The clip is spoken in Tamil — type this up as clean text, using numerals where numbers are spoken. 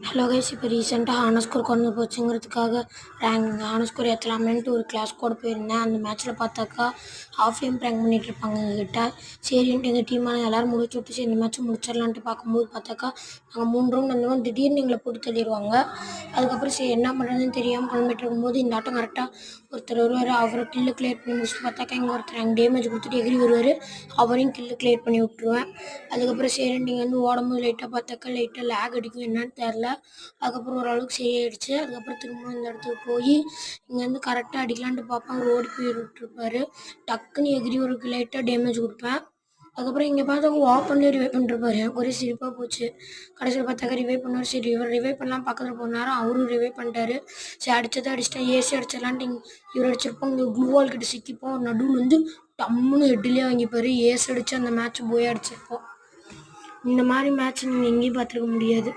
ஹலோ கைஸ், இப்போ ரீசெண்டாக ஹானஸ்கோர் குறைஞ்சி போச்சுங்கிறதுக்காக ஹானஸ்கோர் ஏற்றலாமேன்ட்டு ஒரு கிளாஸ் கூட போயிருந்தேன். அந்த மேட்ச்சில் பார்த்தாக்கா ஆஃப் டைம் ப்ராங்க் பண்ணிகிட்டு இருப்பாங்க எங்ககிட்ட. சரின்ட்டு எங்கள் டீமான எல்லோரும் முடிச்சு விட்டு சரி இந்த மேட்ச்சை முடிச்சிடலான்ட்டு பார்க்கும்போது பார்த்தாக்கா நாங்கள் 3 ரவுண்ட் வந்தோம். திடீர்னு எங்களை போட்டு தள்ளிடுவாங்க. அதுக்கப்புறம் சரி என்ன பண்ணுறதுன்னு தெரியாமல் குழம்பிட்டு இருக்கும்போது இந்த ஆட்டம் கரெக்டாக ஒருத்தர் வருவார். அவரை கில்லு கிளியர் பண்ணி முடிச்சுட்டு பார்த்தாக்கா இங்கே ஒருத்தர் எனக்கு டேமேஜ் கொடுத்துட்டு எகிரி வருவார். அவரையும் கில்லு கிளியர் பண்ணி விட்ருவேன். அதுக்கப்புறம் சரி நீங்கள் ஓடும்போது லைட்டாக பார்த்தாக்கா லைட்டாக லேக் அடிக்கும், என்னன்னு தெரில. அதுக்கப்புறம் ஓரளவுக்கு சரியாயிடுச்சு. அதுக்கப்புறம் திரும்ப இந்த இடத்துக்கு போய் இங்கேருந்து கரெக்டாக அடிக்கலான்ட்டு பார்ப்பேன். அவர் ஓடி போய் விட்டுருப்பாரு. டக்குன்னு எகிரி ஒரு லைட்டாக டேமேஜ் கொடுப்பேன். அதுக்கப்புறம் இங்கே பார்த்தா ஓப்பன்லேயே ரிவைவ் பண்ணிருப்பாரு. எனக்கு ஒரே சிரிப்பாக போச்சு. கடைசியில் பார்த்தாக்கா ரிவைவ் பண்ணுவார். சரி இவர் ரிவைவ் பண்ணலாம் பக்கத்தில் போனார். அவரும் ரிவைவ் பண்ணிட்டாரு. சரி அடிச்சிட்டேன் ஏசி அடிச்சிடலான்ட்டு இவர் அடிச்சிருப்போம். இங்கே க்ளூவால் கிட்ட சிக்கிப்போம். நடுவில் வந்து டம்முன்னு ஹெட்லேயே வாங்கிப்பார். ஏசி அடித்து அந்த மேட்ச் போய் அடிச்சிருப்போம். இந்த மாதிரி மேட்ச் நீங்கள் எங்கேயும் பார்த்துருக்க முடியாது.